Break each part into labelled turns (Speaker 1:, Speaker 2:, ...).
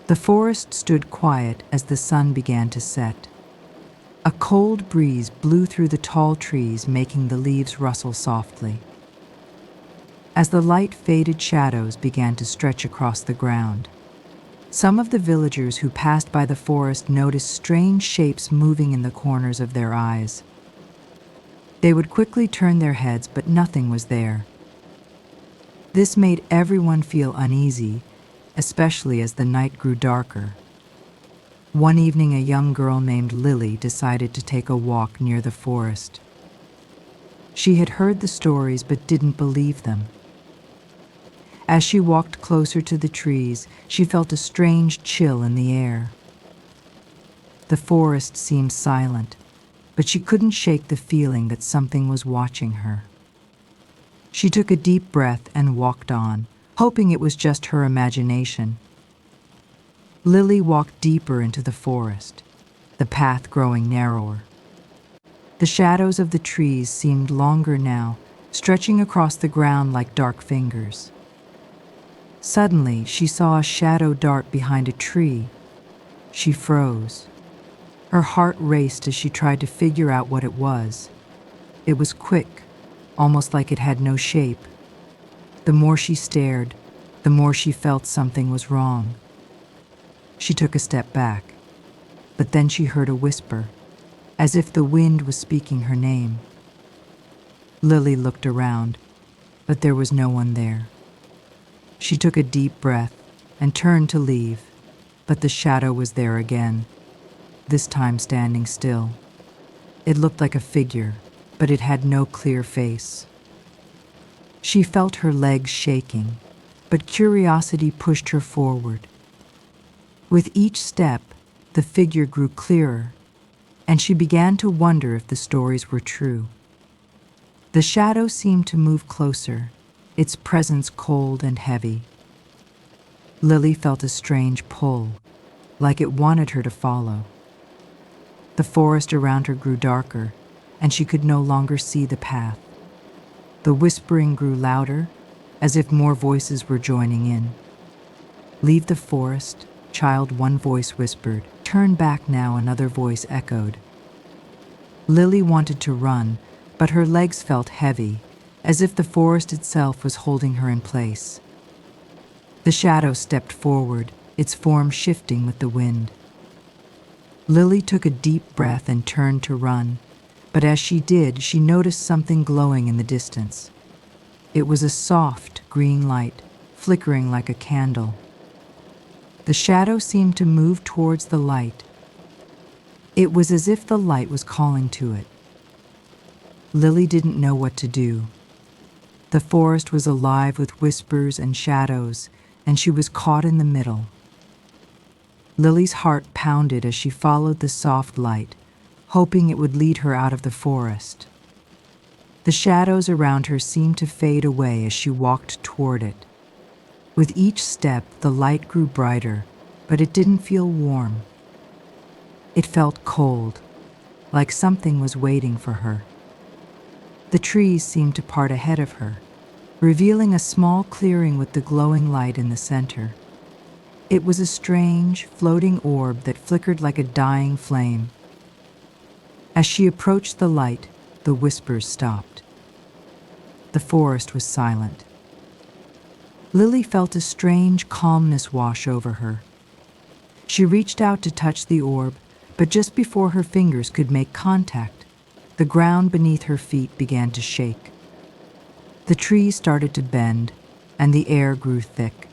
Speaker 1: The forest stood quiet as the sun began to set. A cold breeze blew through the tall trees, making the leaves rustle softly. As the light faded, shadows began to stretch across the ground. Some of the villagers who passed by the forest noticed strange shapes moving in the corners of their eyes. They would quickly turn their heads, but nothing was there. This made everyone feel uneasy, especially as the night grew darker. One evening, a young girl named Lily decided to take a walk near the forest. She had heard the stories but didn't believe them. As she walked closer to the trees, she felt a strange chill in the air. The forest seemed silent, but she couldn't shake the feeling that something was watching her. She took a deep breath and walked on, hoping it was just her imagination. Lily walked deeper into the forest, the path growing narrower. The shadows of the trees seemed longer now, stretching across the ground like dark fingers. Suddenly, she saw a shadow dart behind a tree. She froze. Her heart raced as she tried to figure out what it was. It was quick, almost like it had no shape. The more she stared, the more she felt something was wrong. She took a step back, but then she heard a whisper, as if the wind was speaking her name. Lily looked around, but there was no one there. She took a deep breath and turned to leave, but the shadow was there again, this time standing still. It looked like a figure, but it had no clear face. She felt her legs shaking, but curiosity pushed her forward. With each step, the figure grew clearer, and she began to wonder if the stories were true. The shadow seemed to move closer, its presence cold and heavy. Lily felt a strange pull, like it wanted her to follow. The forest around her grew darker, and she could no longer see the path. The whispering grew louder, as if more voices were joining in. "Leave the forest, child," one voice whispered. "Turn back now," another voice echoed. Lily wanted to run, but her legs felt heavy, as if the forest itself was holding her in place. The shadow stepped forward, its form shifting with the wind. Lily took a deep breath and turned to run, but as she did, she noticed something glowing in the distance. It was a soft green light, flickering like a candle. The shadow seemed to move towards the light. It was as if the light was calling to it. Lily didn't know what to do. The forest was alive with whispers and shadows, and she was caught in the middle. Lily's heart pounded as she followed the soft light, hoping it would lead her out of the forest. The shadows around her seemed to fade away as she walked toward it. With each step, the light grew brighter, but it didn't feel warm. It felt cold, like something was waiting for her. The trees seemed to part ahead of her, revealing a small clearing with the glowing light in the center. It was a strange, floating orb that flickered like a dying flame. As she approached the light, the whispers stopped. The forest was silent. Lily felt a strange calmness wash over her. She reached out to touch the orb, but just before her fingers could make contact, the ground beneath her feet began to shake. The trees started to bend, and the air grew thick.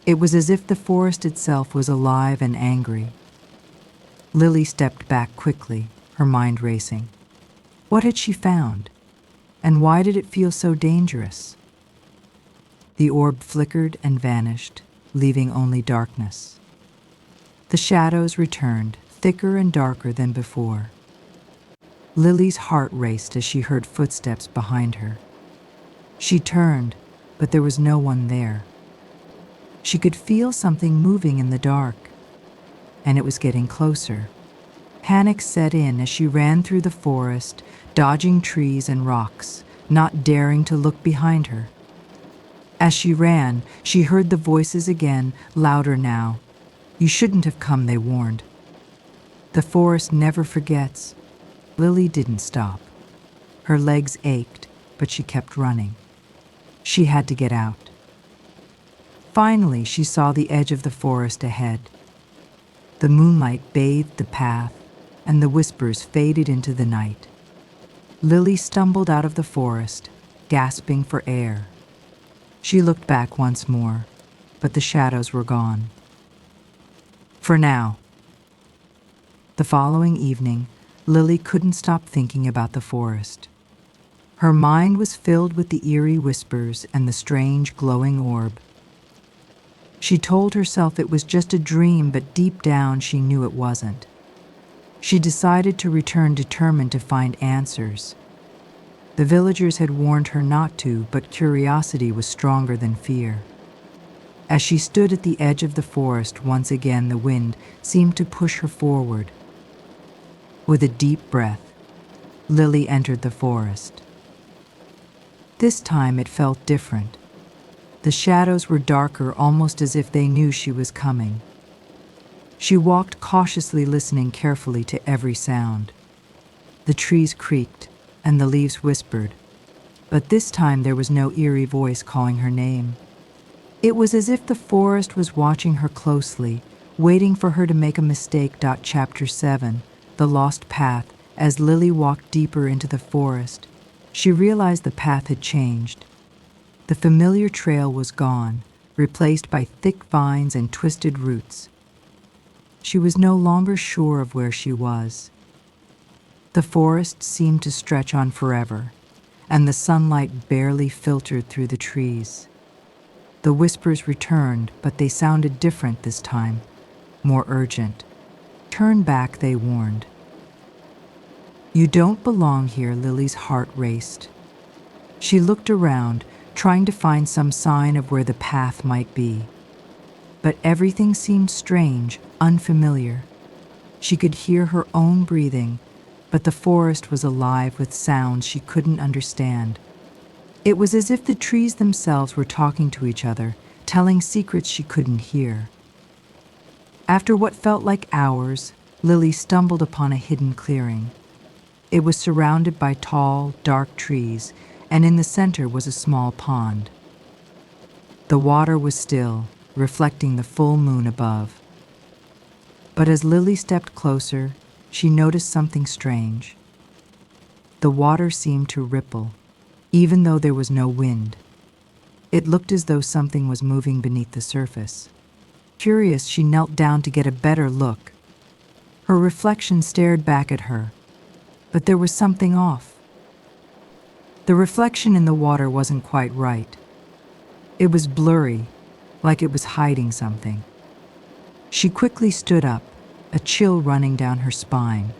Speaker 1: It was as if the forest itself was alive and angry. Lily stepped back quickly, her mind racing. What had she found? And why did it feel so dangerous? The orb flickered and vanished, leaving only darkness. The shadows returned, thicker and darker than before. Lily's heart raced as she heard footsteps behind her. She turned, but there was no one there. She could feel something moving in the dark, and it was getting closer. Panic set in as she ran through the forest, dodging trees and rocks, not daring to look behind her. As she ran, she heard the voices again, louder now, You shouldn't have come, they warned. The forest never forgets. Lily didn't stop. Her legs ached, but she kept running. She had to get out. Finally, she saw the edge of the forest ahead. The moonlight bathed the path, and the whispers faded into the night. Lily stumbled out of the forest, gasping for air. She looked back once more, but the shadows were gone. For now. The following evening, Lily couldn't stop thinking about the forest. Her mind was filled with the eerie whispers and the strange glowing orb. She told herself it was just a dream, but deep down she knew it wasn't. She decided to return, determined to find answers. The villagers had warned her not to, but curiosity was stronger than fear. As she stood at the edge of the forest, once again the wind seemed to push her forward. With a deep breath, Lily entered the forest. This time it felt different. The shadows were darker, almost as if they knew she was coming. She walked cautiously, listening carefully to every sound. The trees creaked, and the leaves whispered, but this time there was no eerie voice calling her name. It was as if the forest was watching her closely, waiting for her to make a mistake. Chapter 7, The Lost Path. As Lily walked deeper into the forest, she realized the path had changed. The familiar trail was gone, replaced by thick vines and twisted roots. She was no longer sure of where she was. The forest seemed to stretch on forever, and the sunlight barely filtered through the trees. The whispers returned, but they sounded different this time, more urgent. Turn back, they warned. You don't belong here, Lily's heart raced. She looked around, trying to find some sign of where the path might be. But everything seemed strange, unfamiliar. She could hear her own breathing, but the forest was alive with sounds she couldn't understand. It was as if the trees themselves were talking to each other, telling secrets she couldn't hear. After what felt like hours, Lily stumbled upon a hidden clearing. It was surrounded by tall, dark trees, and in the center was a small pond. The water was still, reflecting the full moon above. But as Lily stepped closer, she noticed something strange. The water seemed to ripple, even though there was no wind. It looked as though something was moving beneath the surface. Curious, she knelt down to get a better look. Her reflection stared back at her, but there was something off. The reflection in the water wasn't quite right. It was blurry, like it was hiding something. She quickly stood up, a chill running down her spine.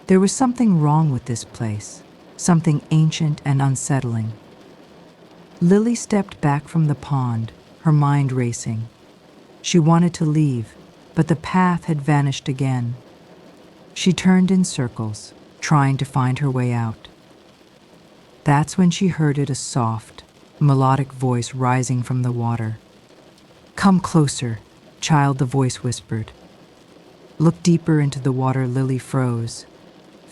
Speaker 1: There was something wrong with this place, something ancient and unsettling. Lily stepped back from the pond, her mind racing. She wanted to leave, but the path had vanished again. She turned in circles, trying to find her way out. That's when she heard it, a soft, melodic voice rising from the water. Come closer, child, the voice whispered. Look deeper into the water. Lily froze,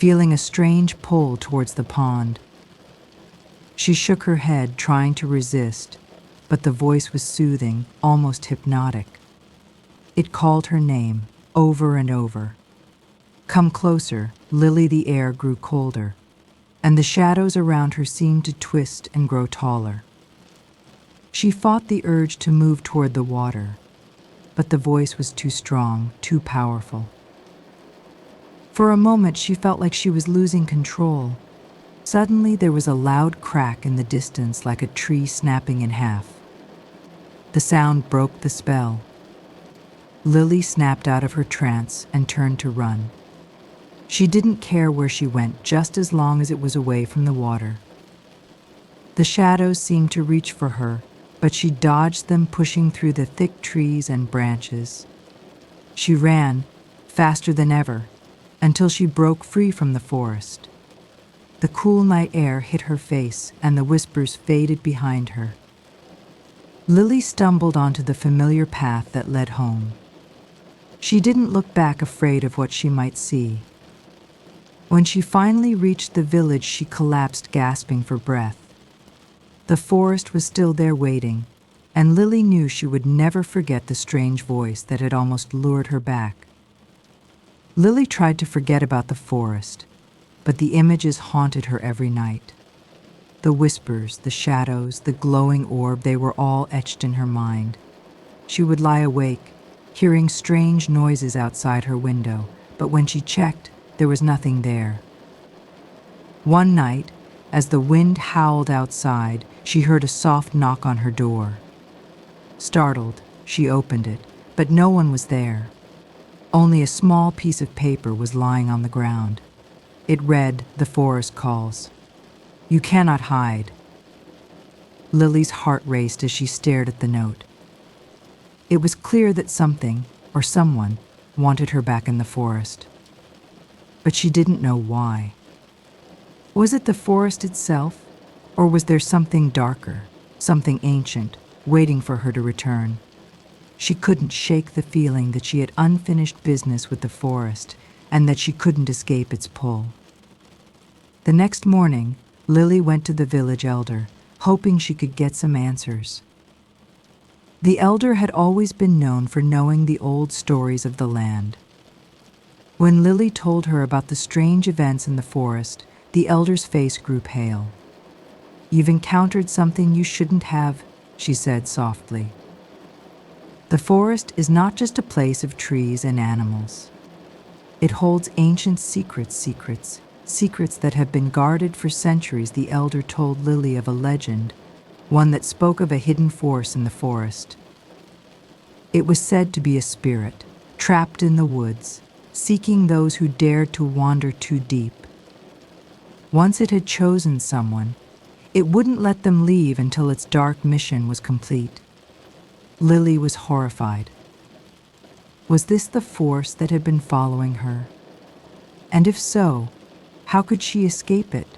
Speaker 1: feeling a strange pull towards the pond. She shook her head, trying to resist, but the voice was soothing, almost hypnotic. It called her name, over and over. Come closer, Lily. The air grew colder, and the shadows around her seemed to twist and grow taller. She fought the urge to move toward the water, but the voice was too strong, too powerful. For a moment, she felt like she was losing control. Suddenly, there was a loud crack in the distance, like a tree snapping in half. The sound broke the spell. Lily snapped out of her trance and turned to run. She didn't care where she went, just as long as it was away from the water. The shadows seemed to reach for her, but she dodged them, pushing through the thick trees and branches. She ran, faster than ever, until she broke free from the forest. The cool night air hit her face, and the whispers faded behind her. Lily stumbled onto the familiar path that led home. She didn't look back, afraid of what she might see. When she finally reached the village, she collapsed, gasping for breath. The forest was still there waiting, and Lily knew she would never forget the strange voice that had almost lured her back. Lily tried to forget about the forest, but the images haunted her every night. The whispers, the shadows, the glowing orb, they were all etched in her mind. She would lie awake, hearing strange noises outside her window, but when she checked, there was nothing there. One night, as the wind howled outside, she heard a soft knock on her door. Startled, she opened it, but no one was there. Only a small piece of paper was lying on the ground. It read, "The forest calls. You cannot hide." Lily's heart raced as she stared at the note. It was clear that something, or someone, wanted her back in the forest. But she didn't know why. Was it the forest itself, or was there something darker, something ancient, waiting for her to return? She couldn't shake the feeling that she had unfinished business with the forest and that she couldn't escape its pull. The next morning, Lily went to the village elder, hoping she could get some answers. The elder had always been known for knowing the old stories of the land. When Lily told her about the strange events in the forest, the elder's face grew pale. "You've encountered something you shouldn't have," she said softly. "The forest is not just a place of trees and animals. It holds ancient secrets that have been guarded for centuries." The elder told Lily of a legend, one that spoke of a hidden force in the forest. It was said to be a spirit, trapped in the woods, seeking those who dared to wander too deep. Once it had chosen someone, it wouldn't let them leave until its dark mission was complete. Lily was horrified. Was this the force that had been following her? And if so, how could she escape it?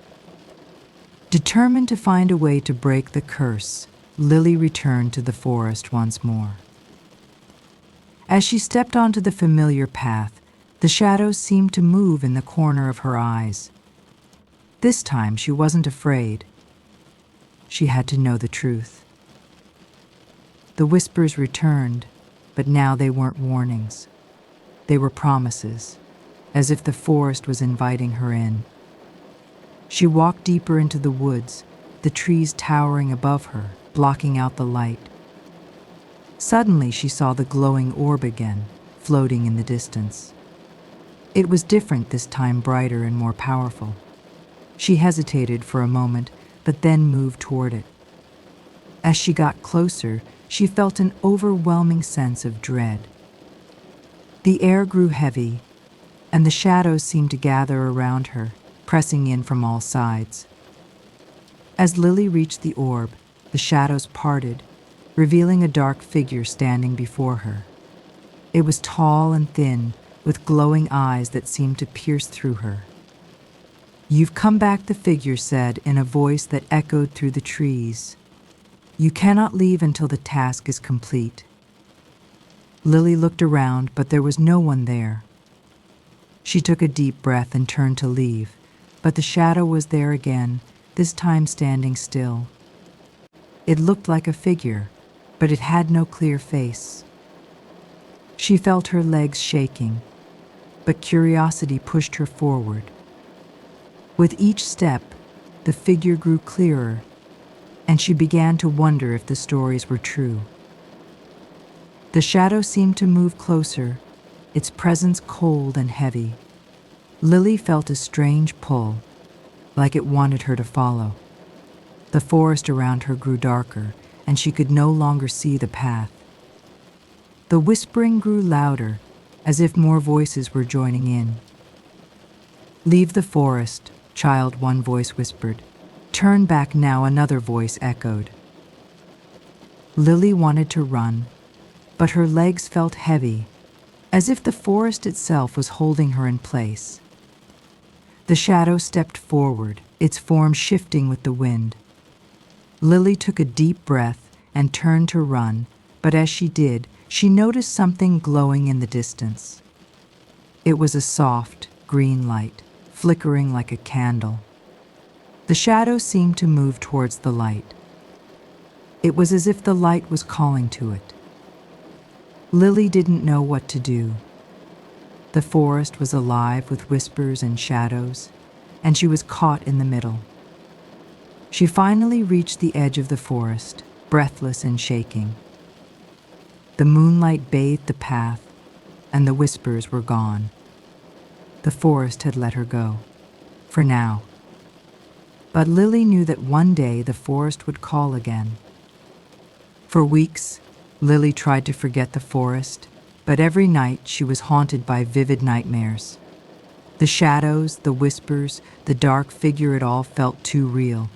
Speaker 1: Determined to find a way to break the curse, Lily returned to the forest once more. As she stepped onto the familiar path, the shadows seemed to move in the corner of her eyes. This time she wasn't afraid. She had to know the truth. The whispers returned, but now they weren't warnings. They were promises, as if the forest was inviting her in. She walked deeper into the woods, the trees towering above her, blocking out the light. Suddenly she saw the glowing orb again, floating in the distance. It was different this time, brighter and more powerful. She hesitated for a moment, but then moved toward it. As she got closer, she felt an overwhelming sense of dread. The air grew heavy, and the shadows seemed to gather around her, pressing in from all sides. As Lily reached the orb, the shadows parted, revealing a dark figure standing before her. It was tall and thin, with glowing eyes that seemed to pierce through her. "You've come back," the figure said in a voice that echoed through the trees. "You cannot leave until the task is complete." Lily looked around, but there was no one there. She took a deep breath and turned to leave, but the shadow was there again, this time standing still. It looked like a figure, but it had no clear face. She felt her legs shaking, but curiosity pushed her forward. With each step, the figure grew clearer, and she began to wonder if the stories were true. The shadow seemed to move closer, its presence cold and heavy. Lily felt a strange pull, like it wanted her to follow. The forest around her grew darker, and she could no longer see the path. The whispering grew louder, as if more voices were joining in. "Leave the forest, child," one voice whispered. "Turn back now," another voice echoed. Lily wanted to run, but her legs felt heavy, as if the forest itself was holding her in place. The shadow stepped forward, its form shifting with the wind. Lily took a deep breath and turned to run, but as she did, she noticed something glowing in the distance. It was a soft, green light, flickering like a candle. The shadow seemed to move towards the light. It was as if the light was calling to it. Lily didn't know what to do. The forest was alive with whispers and shadows, and she was caught in the middle. She finally reached the edge of the forest, breathless and shaking. The moonlight bathed the path, and the whispers were gone. The forest had let her go, for now. But Lily knew that one day the forest would call again. For weeks, Lily tried to forget the forest, but every night she was haunted by vivid nightmares. The shadows, the whispers, the dark figure, it all felt too real.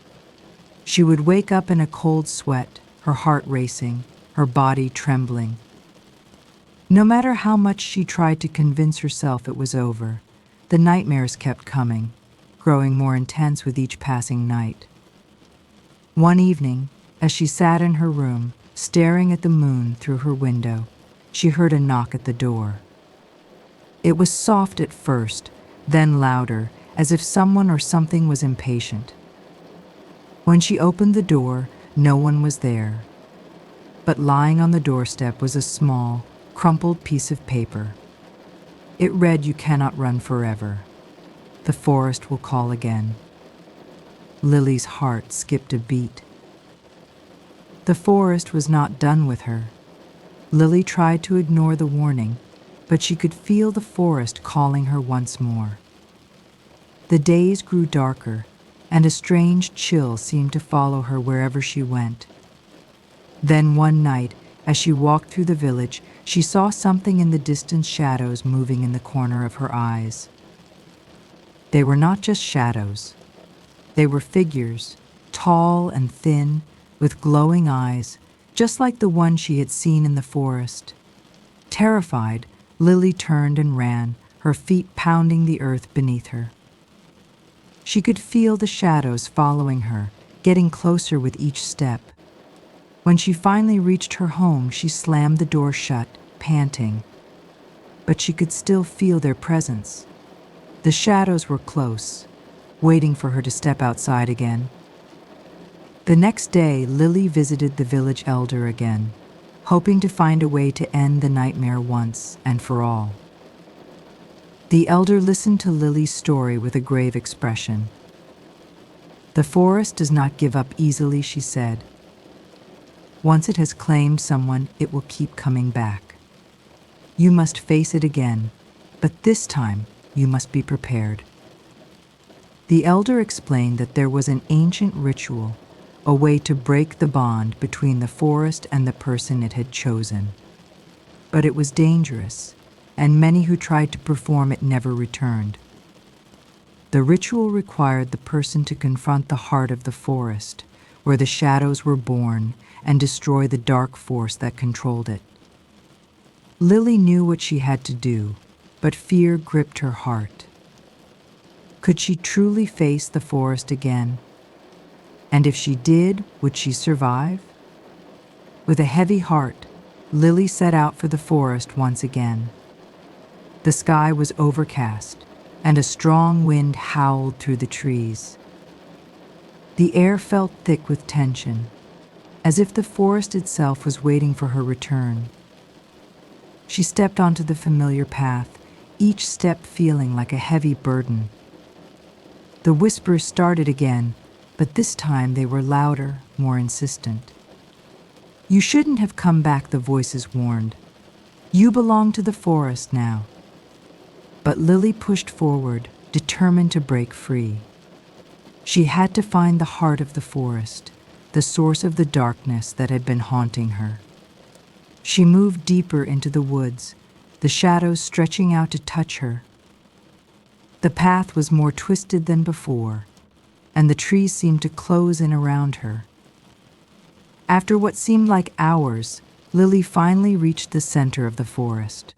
Speaker 1: She would wake up in a cold sweat, her heart racing, her body trembling. No matter how much she tried to convince herself it was over, the nightmares kept coming, growing more intense with each passing night. One evening, as she sat in her room, staring at the moon through her window, she heard a knock at the door. It was soft at first, then louder, as if someone or something was impatient. When she opened the door, no one was there. But lying on the doorstep was a small, crumpled piece of paper. It read, "You cannot run forever. The forest will call again." Lily's heart skipped a beat. The forest was not done with her. Lily tried to ignore the warning, but she could feel the forest calling her once more. The days grew darker, and a strange chill seemed to follow her wherever she went. Then one night, as she walked through the village, she saw something in the distant shadows moving in the corner of her eyes. They were not just shadows. They were figures, tall and thin, with glowing eyes, just like the one she had seen in the forest. Terrified, Lily turned and ran, her feet pounding the earth beneath her. She could feel the shadows following her, getting closer with each step. When she finally reached her home, she slammed the door shut, panting. But she could still feel their presence. The shadows were close, waiting for her to step outside again. The next day, Lily visited the village elder again, hoping to find a way to end the nightmare once and for all. The elder listened to Lily's story with a grave expression. "The forest does not give up easily," she said. "Once it has claimed someone, it will keep coming back. You must face it again, but this time you must be prepared." The elder explained that there was an ancient ritual, a way to break the bond between the forest and the person it had chosen. But it was dangerous, and many who tried to perform it never returned. The ritual required the person to confront the heart of the forest, where the shadows were born, and destroy the dark force that controlled it. Lily knew what she had to do, but fear gripped her heart. Could she truly face the forest again? And if she did, would she survive? With a heavy heart, Lily set out for the forest once again. The sky was overcast, and a strong wind howled through the trees. The air felt thick with tension, as if the forest itself was waiting for her return. She stepped onto the familiar path, each step feeling like a heavy burden. The whispers started again, but this time they were louder, more insistent. "You shouldn't have come back," the voices warned. "You belong to the forest now." But Lily pushed forward, determined to break free. She had to find the heart of the forest, the source of the darkness that had been haunting her. She moved deeper into the woods, the shadows stretching out to touch her. The path was more twisted than before, and the trees seemed to close in around her. After what seemed like hours, Lily finally reached the center of the forest.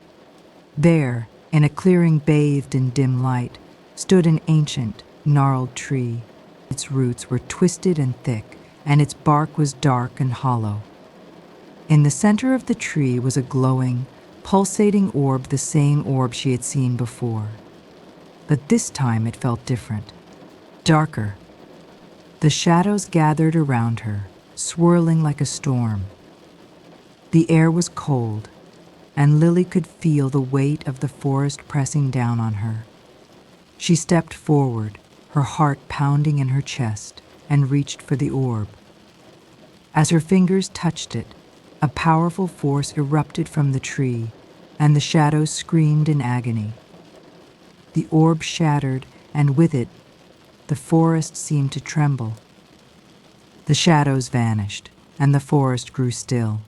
Speaker 1: There, in a clearing bathed in dim light, stood an ancient, gnarled tree. Its roots were twisted and thick, and its bark was dark and hollow. In the center of the tree was a glowing, pulsating orb, the same orb she had seen before. But this time it felt different, darker. The shadows gathered around her, swirling like a storm. The air was cold, and Lily could feel the weight of the forest pressing down on her. She stepped forward, her heart pounding in her chest, and reached for the orb. As her fingers touched it, a powerful force erupted from the tree, and the shadows screamed in agony. The orb shattered, and with it, the forest seemed to tremble. The shadows vanished, and the forest grew still.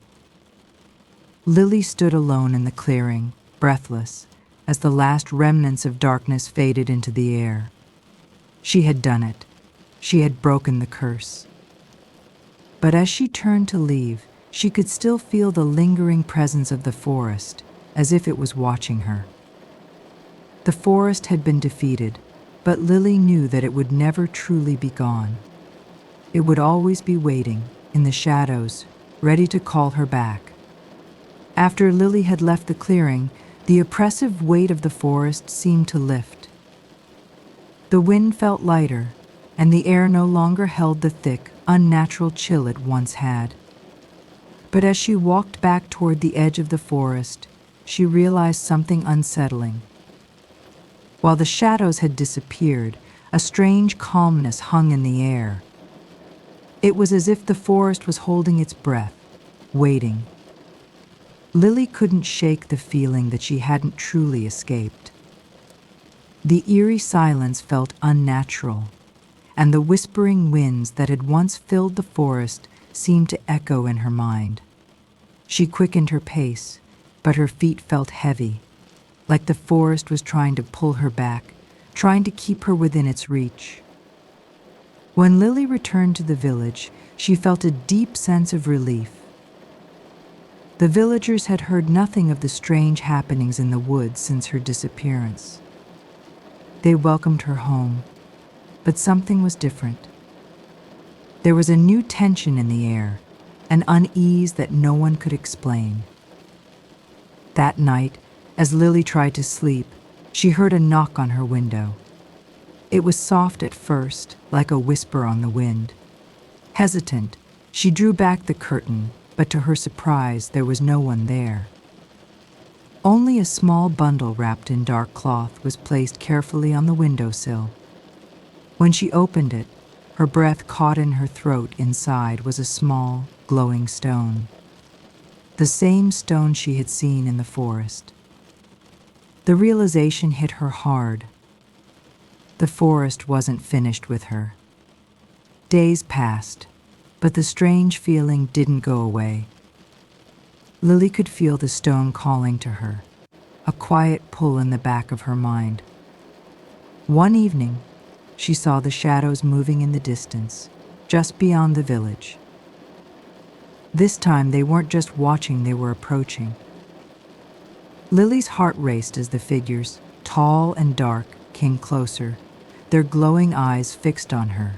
Speaker 1: Lily stood alone in the clearing, breathless, as the last remnants of darkness faded into the air. She had done it. She had broken the curse. But as she turned to leave, she could still feel the lingering presence of the forest, as if it was watching her. The forest had been defeated, but Lily knew that it would never truly be gone. It would always be waiting, in the shadows, ready to call her back. After Lily had left the clearing, the oppressive weight of the forest seemed to lift. The wind felt lighter, and the air no longer held the thick, unnatural chill it once had. But as she walked back toward the edge of the forest, she realized something unsettling. While the shadows had disappeared, a strange calmness hung in the air. It was as if the forest was holding its breath, waiting. Lily couldn't shake the feeling that she hadn't truly escaped. The eerie silence felt unnatural, and the whispering winds that had once filled the forest seemed to echo in her mind. She quickened her pace, but her feet felt heavy, like the forest was trying to pull her back, trying to keep her within its reach. When Lily returned to the village, she felt a deep sense of relief. The villagers had heard nothing of the strange happenings in the woods since her disappearance. They welcomed her home, but something was different. There was a new tension in the air, an unease that no one could explain. That night, as Lily tried to sleep, she heard a knock on her window. It was soft at first, like a whisper on the wind. Hesitant, she drew back the curtain, but to her surprise, there was no one there. Only a small bundle wrapped in dark cloth was placed carefully on the windowsill. When she opened it, her breath caught in her throat. Inside was a small, glowing stone. The same stone she had seen in the forest. The realization hit her hard. The forest wasn't finished with her. Days passed, but the strange feeling didn't go away. Lily could feel the stone calling to her, a quiet pull in the back of her mind. One evening, she saw the shadows moving in the distance, just beyond the village. This time they weren't just watching, they were approaching. Lily's heart raced as the figures, tall and dark, came closer, their glowing eyes fixed on her.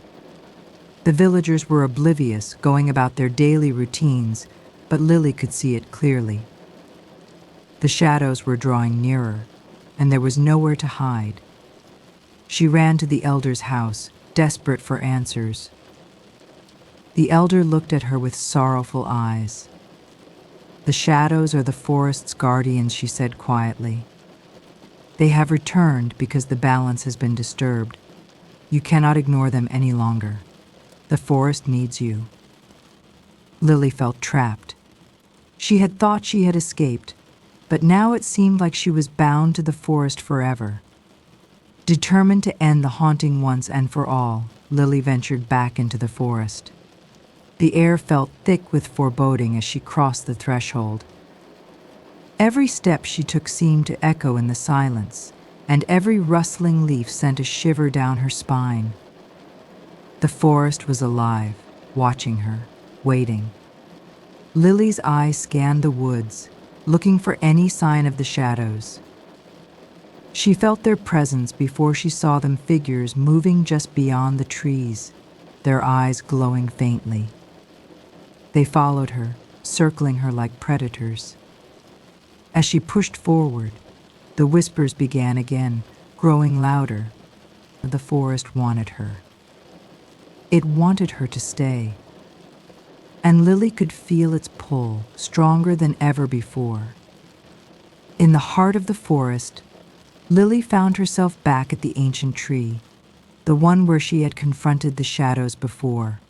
Speaker 1: The villagers were oblivious, going about their daily routines, but Lily could see it clearly. The shadows were drawing nearer, and there was nowhere to hide. She ran to the elder's house, desperate for answers. The elder looked at her with sorrowful eyes. "The shadows are the forest's guardians," she said quietly. "They have returned because the balance has been disturbed. You cannot ignore them any longer. The forest needs you." Lily felt trapped. She had thought she had escaped, but now it seemed like she was bound to the forest forever. Determined to end the haunting once and for all, Lily ventured back into the forest. The air felt thick with foreboding as she crossed the threshold. Every step she took seemed to echo in the silence, and every rustling leaf sent a shiver down her spine. The forest was alive, watching her, waiting. Lily's eyes scanned the woods, looking for any sign of the shadows. She felt their presence before she saw them, figures moving just beyond the trees, their eyes glowing faintly. They followed her, circling her like predators. As she pushed forward, the whispers began again, growing louder. The forest wanted her. It wanted her to stay. And Lily could feel its pull, stronger than ever before. In the heart of the forest, Lily found herself back at the ancient tree, the one where she had confronted the shadows before.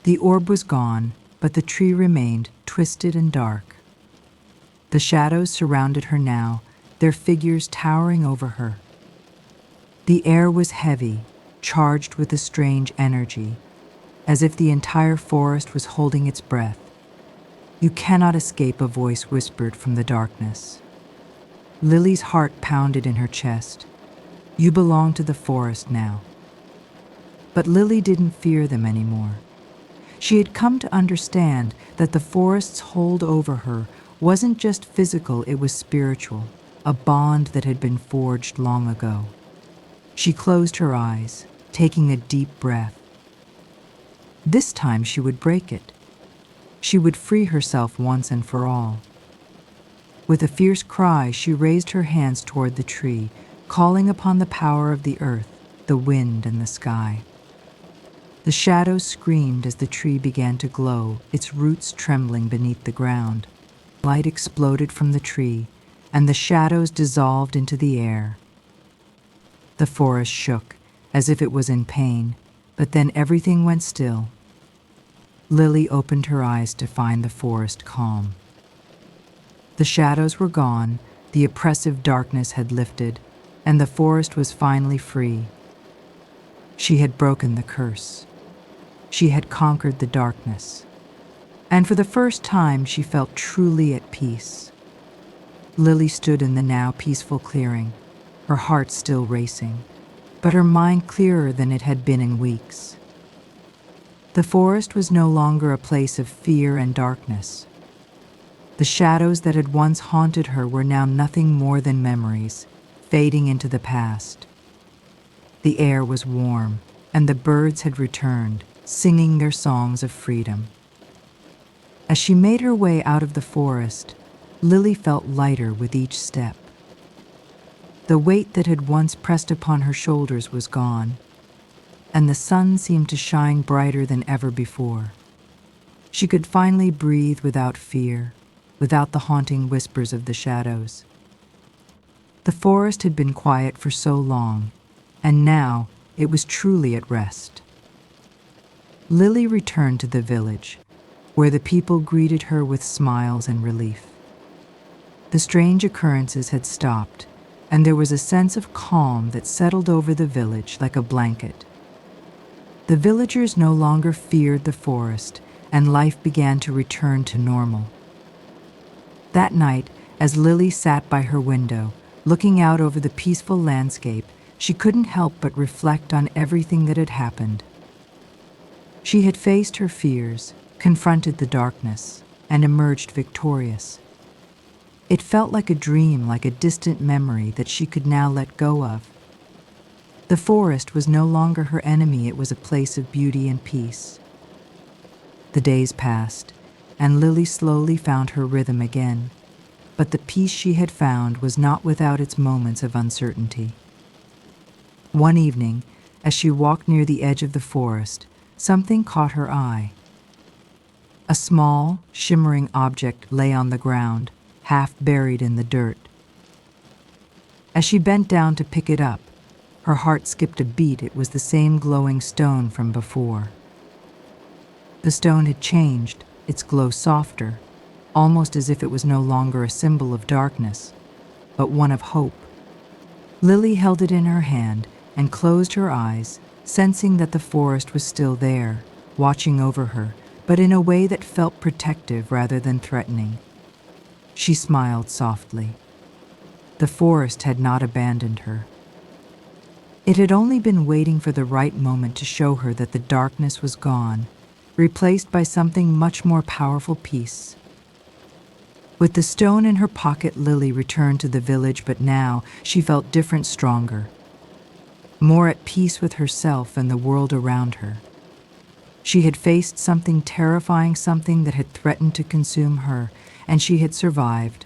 Speaker 1: The orb was gone, but the tree remained twisted and dark. The shadows surrounded her now, their figures towering over her. The air was heavy, charged with a strange energy, as if the entire forest was holding its breath. "You cannot escape," a voice whispered from the darkness. Lily's heart pounded in her chest. "You belong to the forest now." But Lily didn't fear them anymore. She had come to understand that the forest's hold over her wasn't just physical, it was spiritual, a bond that had been forged long ago. She closed her eyes, taking a deep breath. This time she would break it. She would free herself once and for all. With a fierce cry, she raised her hands toward the tree, calling upon the power of the earth, the wind, and the sky. The shadows screamed as the tree began to glow, its roots trembling beneath the ground. Light exploded from the tree, and the shadows dissolved into the air. The forest shook, as if it was in pain, but then everything went still. Lily opened her eyes to find the forest calm. The shadows were gone, the oppressive darkness had lifted, and the forest was finally free. She had broken the curse. She had conquered the darkness. And for the first time, she felt truly at peace. Lily stood in the now peaceful clearing, her heart still racing, but her mind clearer than it had been in weeks. The forest was no longer a place of fear and darkness. The shadows that had once haunted her were now nothing more than memories, fading into the past. The air was warm, and the birds had returned, singing their songs of freedom. As she made her way out of the forest, Lily felt lighter with each step. The weight that had once pressed upon her shoulders was gone, and the sun seemed to shine brighter than ever before. She could finally breathe without fear, without the haunting whispers of the shadows. The forest had been quiet for so long, and now it was truly at rest. Lily returned to the village, where the people greeted her with smiles and relief. The strange occurrences had stopped, and there was a sense of calm that settled over the village like a blanket. The villagers no longer feared the forest, and life began to return to normal. That night, as Lily sat by her window, looking out over the peaceful landscape, she couldn't help but reflect on everything that had happened. She had faced her fears, confronted the darkness, and emerged victorious. It felt like a dream, like a distant memory that she could now let go of. The forest was no longer her enemy, it was a place of beauty and peace. The days passed, and Lily slowly found her rhythm again, but the peace she had found was not without its moments of uncertainty. One evening, as she walked near the edge of the forest, something caught her eye. A small, shimmering object lay on the ground, half buried in the dirt. As she bent down to pick it up, her heart skipped a beat. It was the same glowing stone from before. The stone had changed, its glow softer, almost as if it was no longer a symbol of darkness, but one of hope. Lily held it in her hand and closed her eyes, sensing that the forest was still there, watching over her, but in a way that felt protective rather than threatening. She smiled softly. The forest had not abandoned her. It had only been waiting for the right moment to show her that the darkness was gone, replaced by something much more powerful: peace. With the stone in her pocket, Lily returned to the village, but now she felt different, stronger, more at peace with herself and the world around her. She had faced something terrifying, something that had threatened to consume her, and she had survived.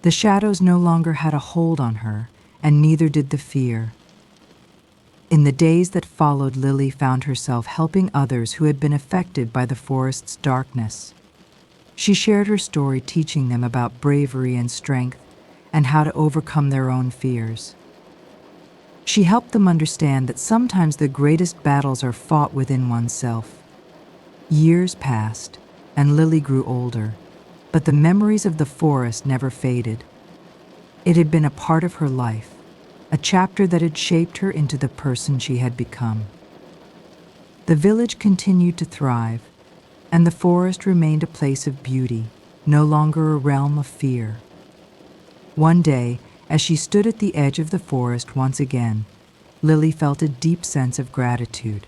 Speaker 1: The shadows no longer had a hold on her, and neither did the fear. In the days that followed, Lily found herself helping others who had been affected by the forest's darkness. She shared her story, teaching them about bravery and strength, and how to overcome their own fears. She helped them understand that sometimes the greatest battles are fought within oneself. Years passed, and Lily grew older, but the memories of the forest never faded. It had been a part of her life, a chapter that had shaped her into the person she had become. The village continued to thrive, and the forest remained a place of beauty, no longer a realm of fear. One day, as she stood at the edge of the forest once again, Lily felt a deep sense of gratitude.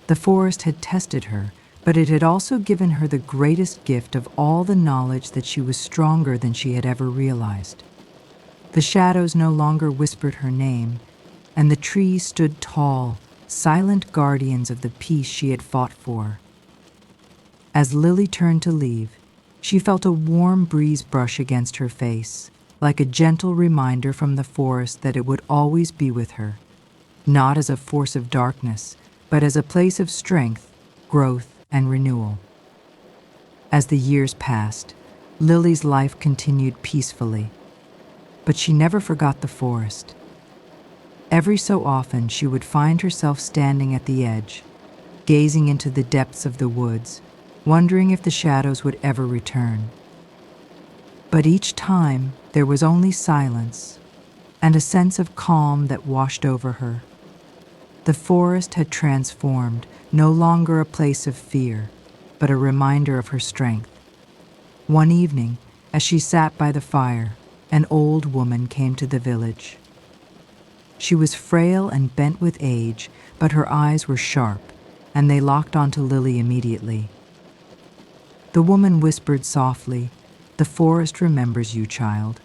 Speaker 1: The forest had tested her, but it had also given her the greatest gift of all, the knowledge that she was stronger than she had ever realized. The shadows no longer whispered her name, and the trees stood tall, silent guardians of the peace she had fought for. As Lily turned to leave, she felt a warm breeze brush against her face, like a gentle reminder from the forest that it would always be with her, not as a force of darkness, but as a place of strength, growth, and renewal. As the years passed, Lily's life continued peacefully, but she never forgot the forest. Every so often, she would find herself standing at the edge, gazing into the depths of the woods, wondering if the shadows would ever return. But each time, there was only silence and a sense of calm that washed over her. The forest had transformed, no longer a place of fear, but a reminder of her strength. One evening, as she sat by the fire, an old woman came to the village. She was frail and bent with age, but her eyes were sharp, and they locked onto Lily immediately. The woman whispered softly, "The forest remembers you, child.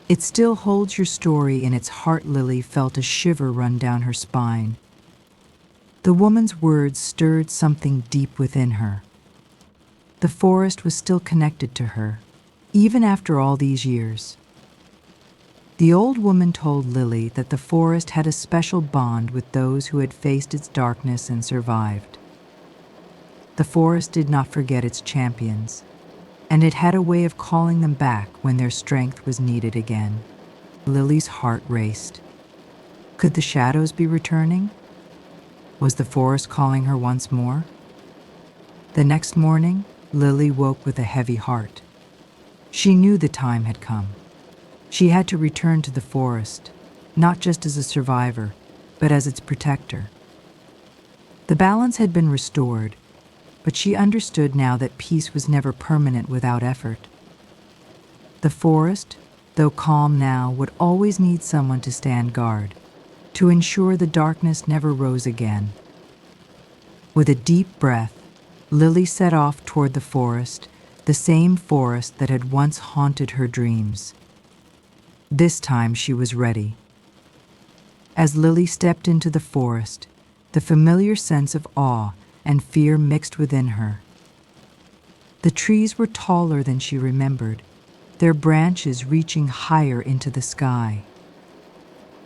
Speaker 1: It still holds your story in its heart." Lily felt a shiver run down her spine. The woman's words stirred something deep within her. The forest was still connected to her, even after all these years. The old woman told Lily that the forest had a special bond with those who had faced its darkness and survived. The forest did not forget its champions, and it had a way of calling them back when their strength was needed again. Lily's heart raced. Could the shadows be returning? Was the forest calling her once more? The next morning, Lily woke with a heavy heart. She knew the time had come. She had to return to the forest, not just as a survivor, but as its protector. The balance had been restored, but she understood now that peace was never permanent without effort. The forest, though calm now, would always need someone to stand guard, to ensure the darkness never rose again. With a deep breath, Lily set off toward the forest, the same forest that had once haunted her dreams. This time she was ready. As Lily stepped into the forest, the familiar sense of awe and fear mixed within her. The trees were taller than she remembered, their branches reaching higher into the sky.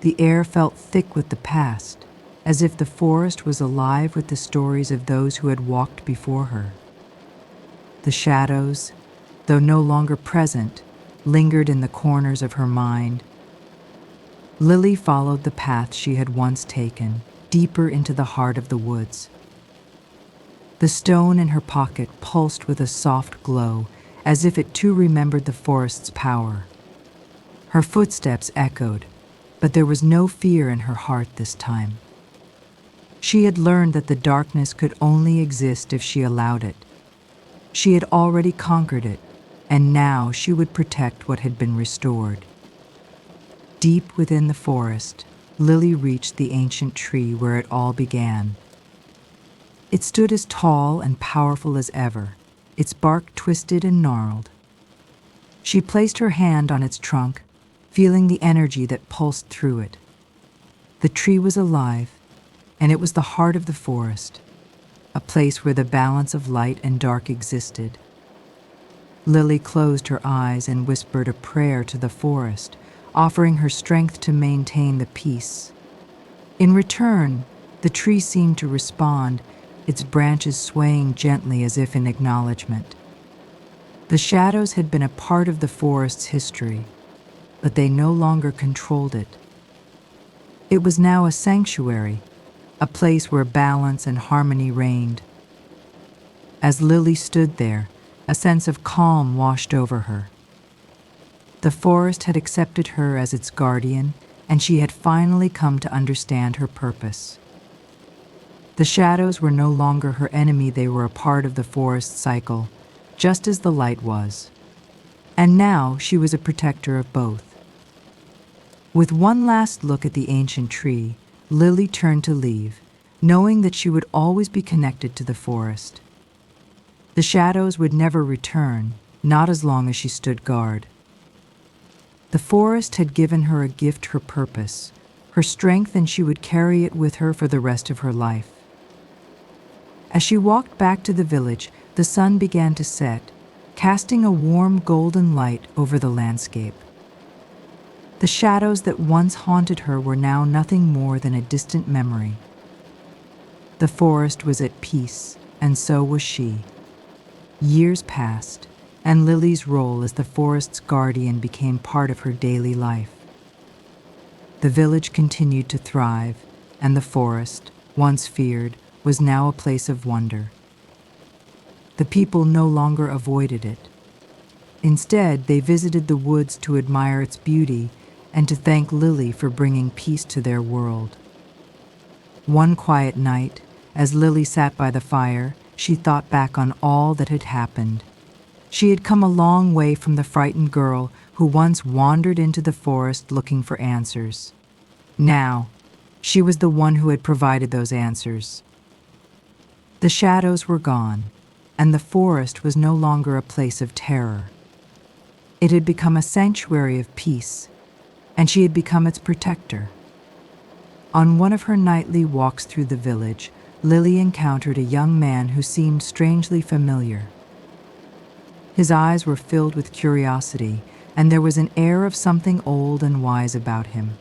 Speaker 1: The air felt thick with the past, as if the forest was alive with the stories of those who had walked before her. The shadows, though no longer present, lingered in the corners of her mind. Lily followed the path she had once taken, deeper into the heart of the woods. The stone in her pocket pulsed with a soft glow, as if it too remembered the forest's power. Her footsteps echoed, but there was no fear in her heart this time. She had learned that the darkness could only exist if she allowed it. She had already conquered it, and now she would protect what had been restored. Deep within the forest, Lily reached the ancient tree where it all began. It stood as tall and powerful as ever, its bark twisted and gnarled. She placed her hand on its trunk, feeling the energy that pulsed through it. The tree was alive, and it was the heart of the forest, a place where the balance of light and dark existed. Lily closed her eyes and whispered a prayer to the forest, offering her strength to maintain the peace. In return, the tree seemed to respond, its branches swaying gently as if in acknowledgement. The shadows had been a part of the forest's history, but they no longer controlled it. It was now a sanctuary, a place where balance and harmony reigned. As Lily stood there, a sense of calm washed over her. The forest had accepted her as its guardian, and she had finally come to understand her purpose. The shadows were no longer her enemy, they were a part of the forest cycle, just as the light was. And now she was a protector of both. With one last look at the ancient tree, Lily turned to leave, knowing that she would always be connected to the forest. The shadows would never return, not as long as she stood guard. The forest had given her a gift, her purpose, her strength, and she would carry it with her for the rest of her life. As she walked back to the village, the sun began to set, casting a warm golden light over the landscape. The shadows that once haunted her were now nothing more than a distant memory. The forest was at peace, and so was she. Years passed, and Lily's role as the forest's guardian became part of her daily life. The village continued to thrive, and the forest, once feared, was now a place of wonder. The people no longer avoided it. Instead, they visited the woods to admire its beauty and to thank Lily for bringing peace to their world. One quiet night, as Lily sat by the fire, she thought back on all that had happened. She had come a long way from the frightened girl who once wandered into the forest looking for answers. Now, she was the one who had provided those answers. The shadows were gone, and the forest was no longer a place of terror. It had become a sanctuary of peace, and she had become its protector. On one of her nightly walks through the village, Lily encountered a young man who seemed strangely familiar. His eyes were filled with curiosity, and there was an air of something old and wise about him.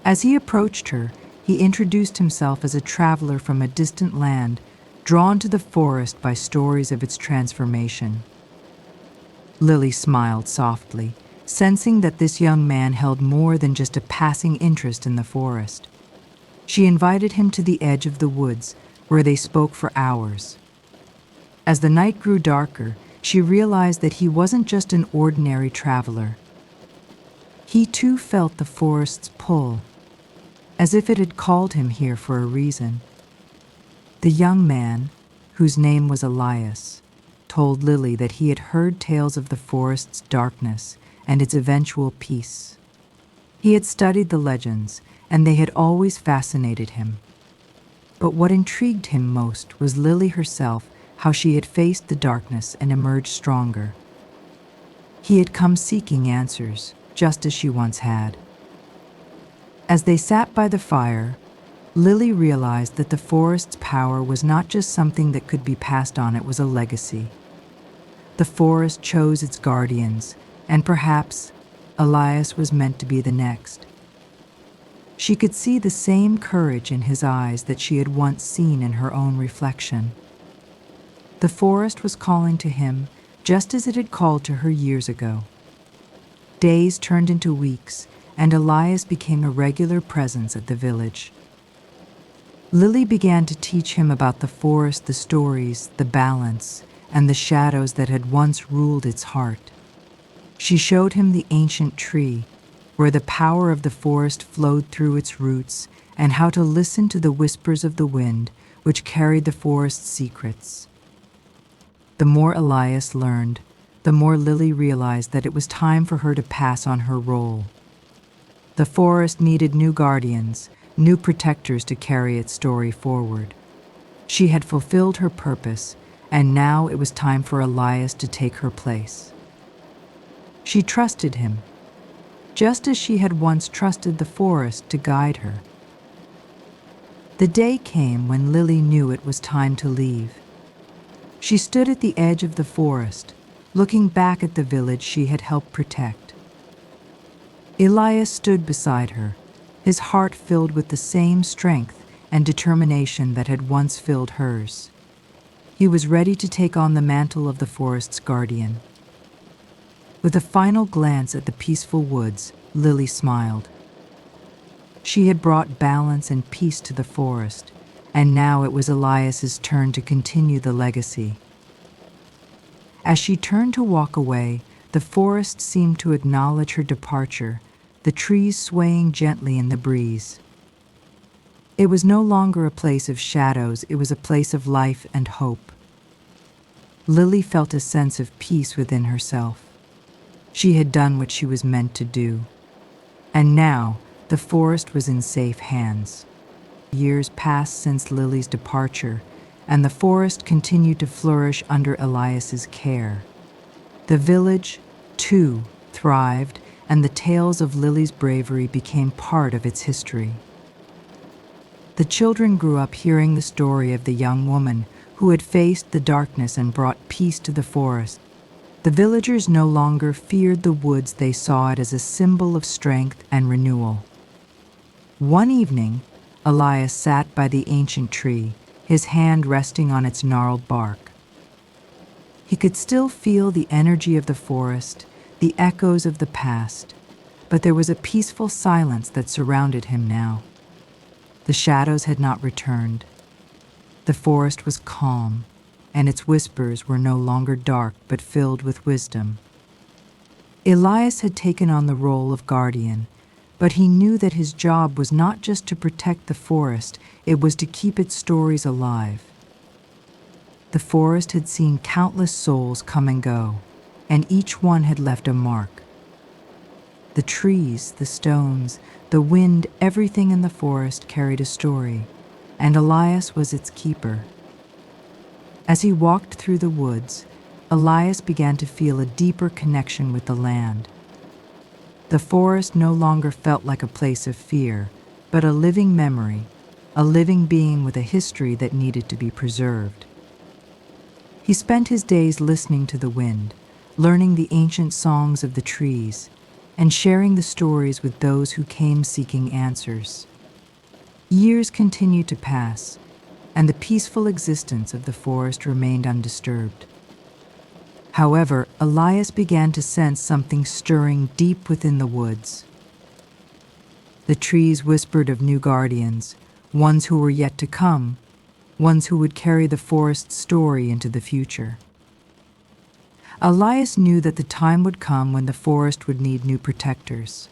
Speaker 1: As he approached her, he introduced himself as a traveler from a distant land, drawn to the forest by stories of its transformation. Lily smiled softly, sensing that this young man held more than just a passing interest in the forest. She invited him to the edge of the woods, where they spoke for hours. As the night grew darker, she realized that he wasn't just an ordinary traveler. He too felt the forest's pull, as if it had called him here for a reason. The young man, whose name was Elias, told Lily that he had heard tales of the forest's darkness and its eventual peace. He had studied the legends, and they had always fascinated him. But what intrigued him most was Lily herself, how she had faced the darkness and emerged stronger. He had come seeking answers, just as she once had. As they sat by the fire, Lily realized that the forest's power was not just something that could be passed on, it was a legacy. The forest chose its guardians, and perhaps Elias was meant to be the next. She could see the same courage in his eyes that she had once seen in her own reflection. The forest was calling to him, just as it had called to her years ago. Days turned into weeks, and Elias became a regular presence at the village. Lily began to teach him about the forest, the stories, the balance, and the shadows that had once ruled its heart. She showed him the ancient tree, where the power of the forest flowed through its roots, and how to listen to the whispers of the wind, which carried the forest's secrets. The more Elias learned, the more Lily realized that it was time for her to pass on her role. The forest needed new guardians, new protectors to carry its story forward. She had fulfilled her purpose, and now it was time for Elias to take her place. She trusted him, just as she had once trusted the forest to guide her. The day came when Lily knew it was time to leave. She stood at the edge of the forest, looking back at the village she had helped protect. Elias stood beside her, his heart filled with the same strength and determination that had once filled hers. He was ready to take on the mantle of the forest's guardian. With a final glance at the peaceful woods, Lily smiled. She had brought balance and peace to the forest, and now it was Elias's turn to continue the legacy. As she turned to walk away, the forest seemed to acknowledge her departure, the trees swaying gently in the breeze. It was no longer a place of shadows, it was a place of life and hope. Lily felt a sense of peace within herself. She had done what she was meant to do. And now, the forest was in safe hands. Years passed since Lily's departure, and the forest continued to flourish under Elias's care. The village, too, thrived, and the tales of Lily's bravery became part of its history. The children grew up hearing the story of the young woman who had faced the darkness and brought peace to the forest. The villagers no longer feared the woods, they saw it as a symbol of strength and renewal. One evening, Elias sat by the ancient tree, his hand resting on its gnarled bark. He could still feel the energy of the forest, the echoes of the past, but there was a peaceful silence that surrounded him now. The shadows had not returned. The forest was calm, and its whispers were no longer dark but filled with wisdom. Elias had taken on the role of guardian, but he knew that his job was not just to protect the forest, it was to keep its stories alive. The forest had seen countless souls come and go, and each one had left a mark. The trees, the stones, the wind, everything in the forest carried a story, and Elias was its keeper. As he walked through the woods, Elias began to feel a deeper connection with the land. The forest no longer felt like a place of fear, but a living memory, a living being with a history that needed to be preserved. He spent his days listening to the wind, learning the ancient songs of the trees, and sharing the stories with those who came seeking answers. Years continued to pass, and the peaceful existence of the forest remained undisturbed. However, Elias began to sense something stirring deep within the woods. The trees whispered of new guardians, ones who were yet to come, ones who would carry the forest's story into the future. Elias knew that the time would come when the forest would need new protectors.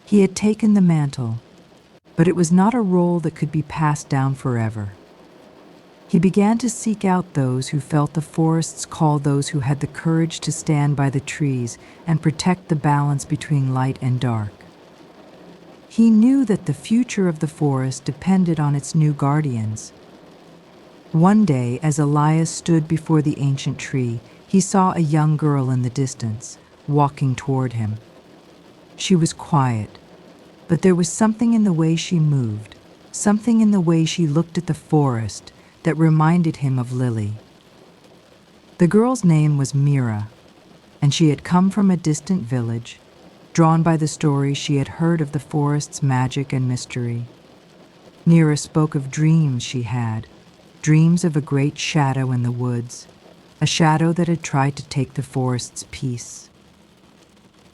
Speaker 1: He had taken the mantle, but it was not a role that could be passed down forever. He began to seek out those who felt the forest's call, those who had the courage to stand by the trees and protect the balance between light and dark. He knew that the future of the forest depended on its new guardians. One day, as Elias stood before the ancient tree, he saw a young girl in the distance, walking toward him. She was quiet, but there was something in the way she moved, something in the way she looked at the forest, that reminded him of Lily. The girl's name was Mira, and she had come from a distant village, drawn by the stories she had heard of the forest's magic and mystery. Mira spoke of dreams she had, dreams of a great shadow in the woods, a shadow that had tried to take the forest's peace.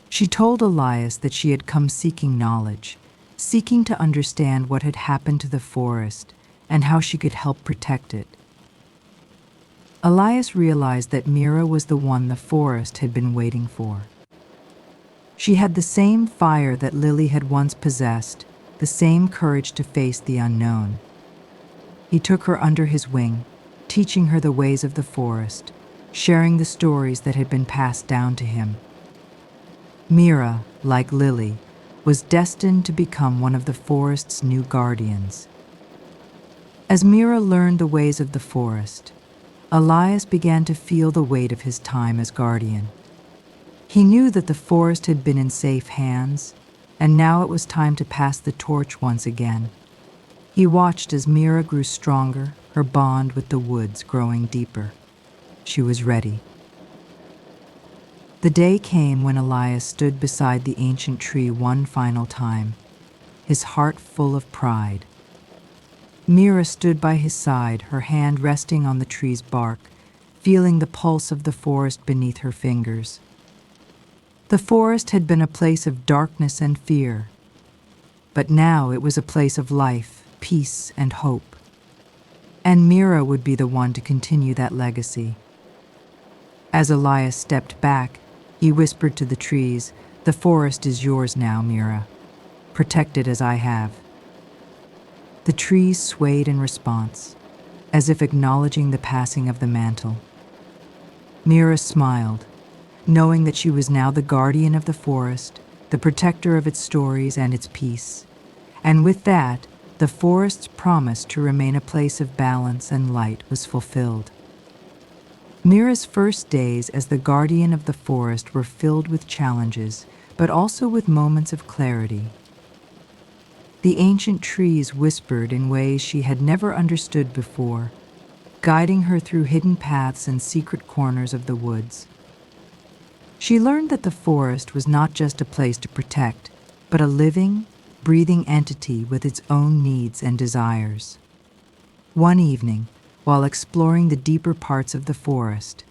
Speaker 1: She told Elias that she had come seeking knowledge, seeking to understand what had happened to the forest, and how she could help protect it. Elias realized that Mira was the one the forest had been waiting for. She had the same fire that Lily had once possessed, the same courage to face the unknown. He took her under his wing, teaching her the ways of the forest, sharing the stories that had been passed down to him. Mira, like Lily, was destined to become one of the forest's new guardians. As Mira learned the ways of the forest, Elias began to feel the weight of his time as guardian. He knew that the forest had been in safe hands, and now it was time to pass the torch once again. He watched as Mira grew stronger, her bond with the woods growing deeper. She was ready. The day came when Elias stood beside the ancient tree one final time, his heart full of pride. Mira stood by his side, her hand resting on the tree's bark, feeling the pulse of the forest beneath her fingers. The forest had been a place of darkness and fear, but now it was a place of life, peace, and hope. And Mira would be the one to continue that legacy. As Elias stepped back, he whispered to the trees, "The forest is yours now, Mira. Protect it as I have." The trees swayed in response, as if acknowledging the passing of the mantle. Mira smiled, knowing that she was now the guardian of the forest, the protector of its stories and its peace. And with that, the forest's promise to remain a place of balance and light was fulfilled. Mira's first days as the guardian of the forest were filled with challenges, but also with moments of clarity. The ancient trees whispered in ways she had never understood before, guiding her through hidden paths and secret corners of the woods. She learned that the forest was not just a place to protect, but a living, breathing entity with its own needs and desires. One evening, while exploring the deeper parts of the forest,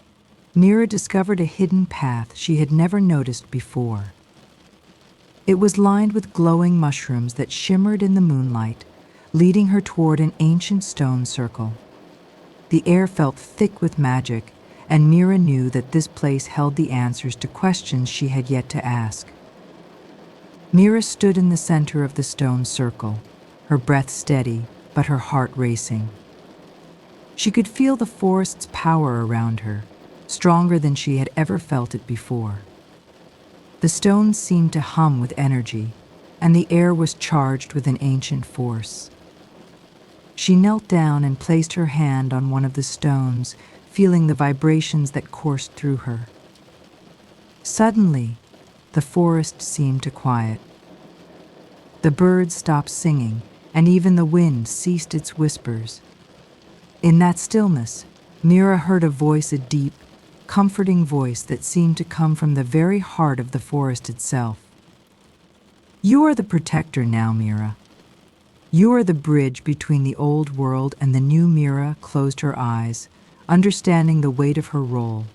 Speaker 1: Mira discovered a hidden path she had never noticed before. It was lined with glowing mushrooms that shimmered in the moonlight, leading her toward an ancient stone circle. The air felt thick with magic, and Mira knew that this place held the answers to questions she had yet to ask. Mira stood in the center of the stone circle, her breath steady, but her heart racing. She could feel the forest's power around her, stronger than she had ever felt it before. The stones seemed to hum with energy, and the air was charged with an ancient force. She knelt down and placed her hand on one of the stones, feeling the vibrations that coursed through her. Suddenly, the forest seemed to quiet. The birds stopped singing, and even the wind ceased its whispers. In that stillness, Mira heard a voice, a deep, comforting voice that seemed to come from the very heart of the forest itself. "You are the protector now, Mira. You are the bridge between the old world and the new." Mira closed her eyes, understanding the weight of her role.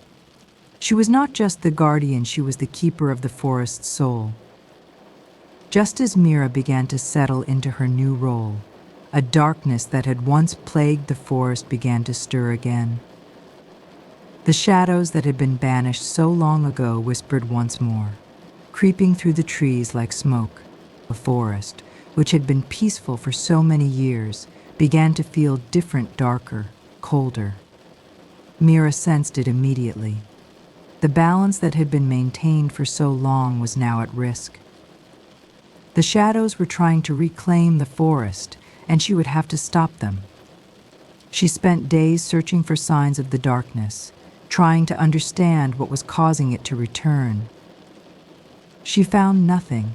Speaker 1: She was not just the guardian, she was the keeper of the forest's soul. Just as Mira began to settle into her new role, a darkness that had once plagued the forest began to stir again. The shadows that had been banished so long ago whispered once more, creeping through the trees like smoke. The forest, which had been peaceful for so many years, began to feel different, darker, colder. Mira sensed it immediately. The balance that had been maintained for so long was now at risk. The shadows were trying to reclaim the forest, and she would have to stop them. She spent days searching for signs of the darkness, trying to understand what was causing it to return. She found nothing,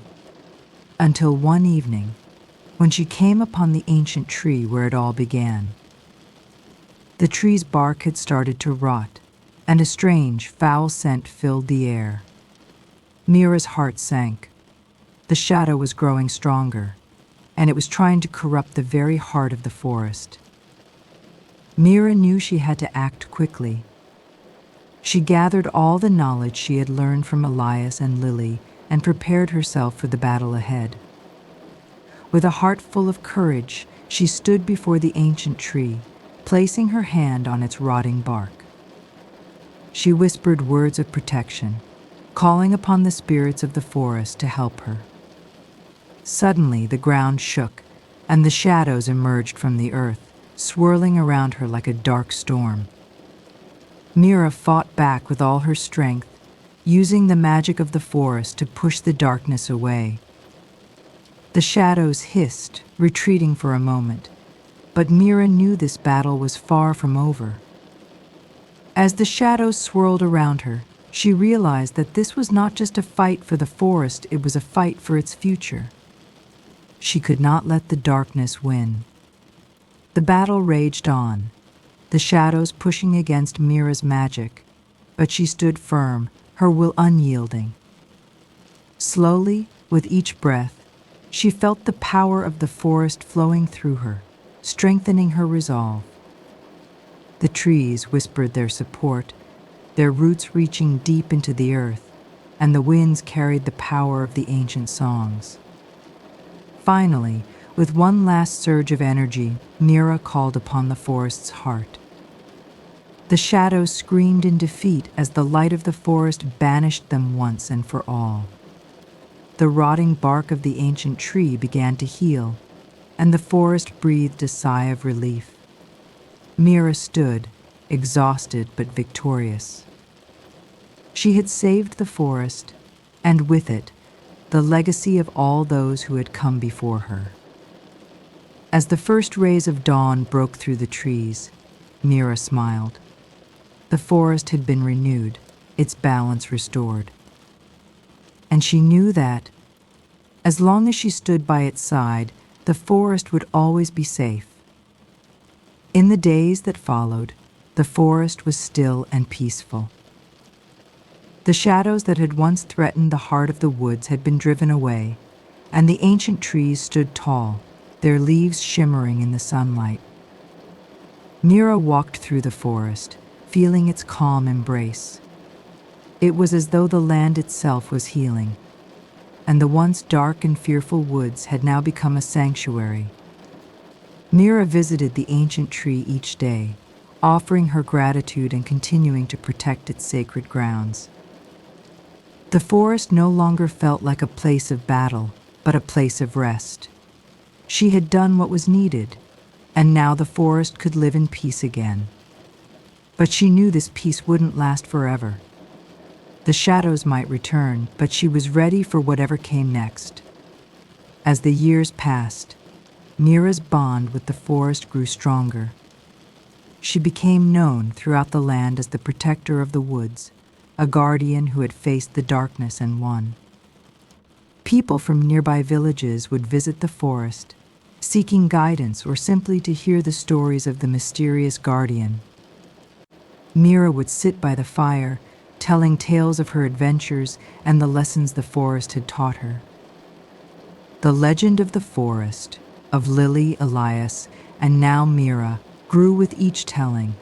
Speaker 1: until one evening, when she came upon the ancient tree where it all began. The tree's bark had started to rot, and a strange, foul scent filled the air. Mira's heart sank. The shadow was growing stronger, and it was trying to corrupt the very heart of the forest. Mira knew she had to act quickly. She gathered all the knowledge she had learned from Elias and Lily and prepared herself for the battle ahead. With a heart full of courage, she stood before the ancient tree, placing her hand on its rotting bark. She whispered words of protection, calling upon the spirits of the forest to help her. Suddenly, the ground shook, and the shadows emerged from the earth, swirling around her like a dark storm. Mira fought back with all her strength, using the magic of the forest to push the darkness away. The shadows hissed, retreating for a moment, but Mira knew this battle was far from over. As the shadows swirled around her, she realized that this was not just a fight for the forest, it was a fight for its future. She could not let the darkness win. The battle raged on, the shadows pushing against Mira's magic, but she stood firm, her will unyielding. Slowly, with each breath, she felt the power of the forest flowing through her, strengthening her resolve. The trees whispered their support, their roots reaching deep into the earth, and the winds carried the power of the ancient songs. Finally, with one last surge of energy, Mira called upon the forest's heart. The shadows screamed in defeat as the light of the forest banished them once and for all. The rotting bark of the ancient tree began to heal, and the forest breathed a sigh of relief. Mira stood, exhausted but victorious. She had saved the forest, and with it, the legacy of all those who had come before her. As the first rays of dawn broke through the trees, Mira smiled. The forest had been renewed, its balance restored. And she knew that, as long as she stood by its side, the forest would always be safe. In the days that followed, the forest was still and peaceful. The shadows that had once threatened the heart of the woods had been driven away, and the ancient trees stood tall, their leaves shimmering in the sunlight. Mira walked through the forest, feeling its calm embrace. It was as though the land itself was healing, and the once dark and fearful woods had now become a sanctuary. Mira visited the ancient tree each day, offering her gratitude and continuing to protect its sacred grounds. The forest no longer felt like a place of battle, but a place of rest. She had done what was needed, and now the forest could live in peace again. But she knew this peace wouldn't last forever. The shadows might return, but she was ready for whatever came next. As the years passed, Mira's bond with the forest grew stronger. She became known throughout the land as the protector of the woods, a guardian who had faced the darkness and won. People from nearby villages would visit the forest, seeking guidance or simply to hear the stories of the mysterious guardian. Mira would sit by the fire, telling tales of her adventures and the lessons the forest had taught her. The legend of the forest, of Lily, Elias, and now Mira, grew with each telling.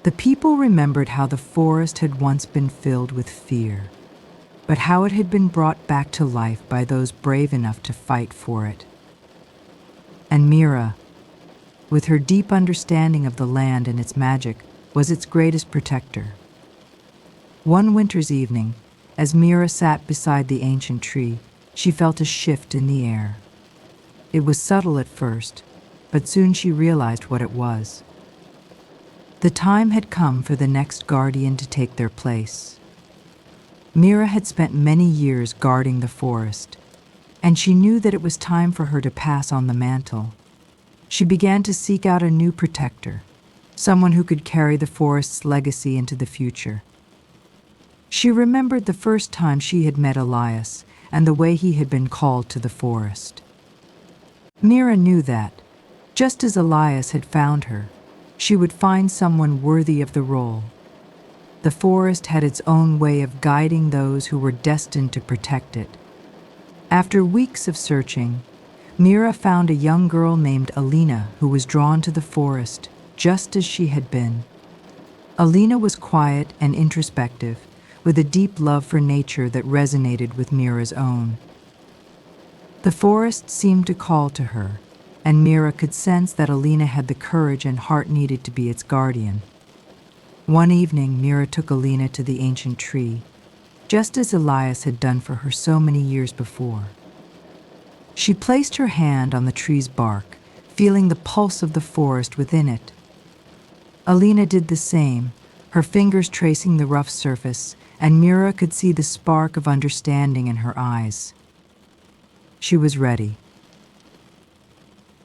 Speaker 1: The people remembered how the forest had once been filled with fear, but how it had been brought back to life by those brave enough to fight for it. And Mira, with her deep understanding of the land and its magic, was its greatest protector. One winter's evening, as Mira sat beside the ancient tree, she felt a shift in the air. It was subtle at first, but soon she realized what it was. The time had come for the next guardian to take their place. Mira had spent many years guarding the forest, and she knew that it was time for her to pass on the mantle. She began to seek out a new protector, someone who could carry the forest's legacy into the future. She remembered the first time she had met Elias and the way he had been called to the forest. Mira knew that, just as Elias had found her, she would find someone worthy of the role. The forest had its own way of guiding those who were destined to protect it. After weeks of searching, Mira found a young girl named Alina who was drawn to the forest, just as she had been. Alina was quiet and introspective, with a deep love for nature that resonated with Mira's own. The forest seemed to call to her, and Mira could sense that Alina had the courage and heart needed to be its guardian. One evening, Mira took Alina to the ancient tree, just as Elias had done for her so many years before. She placed her hand on the tree's bark, feeling the pulse of the forest within it. Alina did the same, her fingers tracing the rough surface, and Mira could see the spark of understanding in her eyes. She was ready.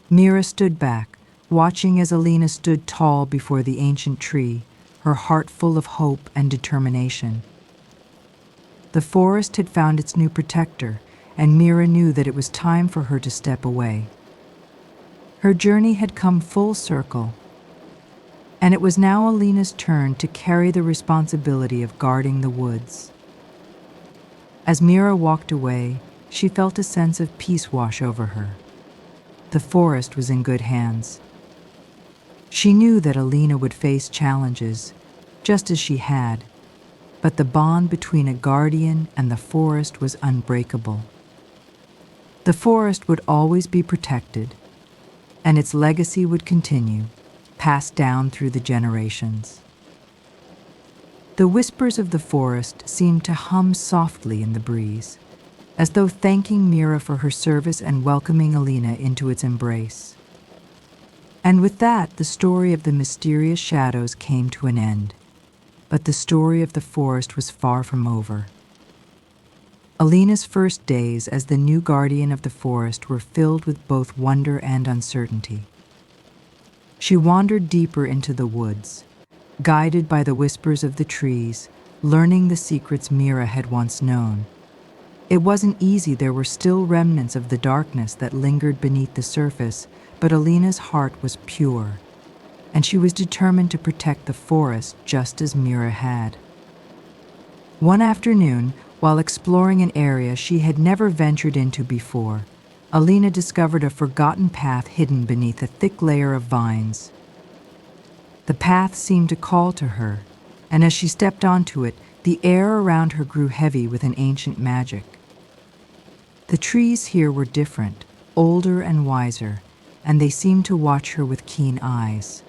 Speaker 1: Mira stood back, watching as Alina stood tall before the ancient tree, her heart full of hope and determination. The forest had found its new protector, and Mira knew that it was time for her to step away. Her journey had come full circle, and it was now Alina's turn to carry the responsibility of guarding the woods. As Mira walked away, she felt a sense of peace wash over her. The forest was in good hands. She knew that Alina would face challenges, just as she had, but the bond between a guardian and the forest was unbreakable. The forest would always be protected, and its legacy would continue, passed down through the generations. The whispers of the forest seemed to hum softly in the breeze, as though thanking Mira for her service and welcoming Alina into its embrace. And with that, the story of the mysterious shadows came to an end. But the story of the forest was far from over. Alina's first days as the new guardian of the forest were filled with both wonder and uncertainty. She wandered deeper into the woods, guided by the whispers of the trees, learning the secrets Mira had once known. It wasn't easy. There were still remnants of the darkness that lingered beneath the surface, but Alina's heart was pure, and she was determined to protect the forest just as Mira had. One afternoon, while exploring an area she had never ventured into before, Alina discovered a forgotten path hidden beneath a thick layer of vines. The path seemed to call to her, and as she stepped onto it, the air around her grew heavy with an ancient magic. The trees here were different, older and wiser, and they seemed to watch her with keen eyes.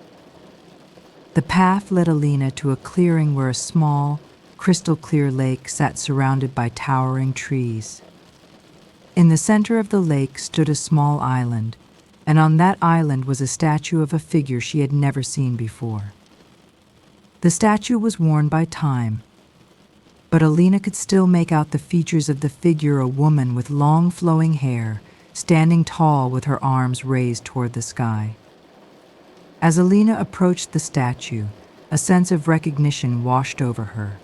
Speaker 1: The path led Alina to a clearing where a small, crystal-clear lake sat surrounded by towering trees. In the center of the lake stood a small island, and on that island was a statue of a figure she had never seen before. The statue was worn by time, but Alina could still make out the features of the figure, a woman with long flowing hair, standing tall with her arms raised toward the sky. As Alina approached the statue, a sense of recognition washed over her.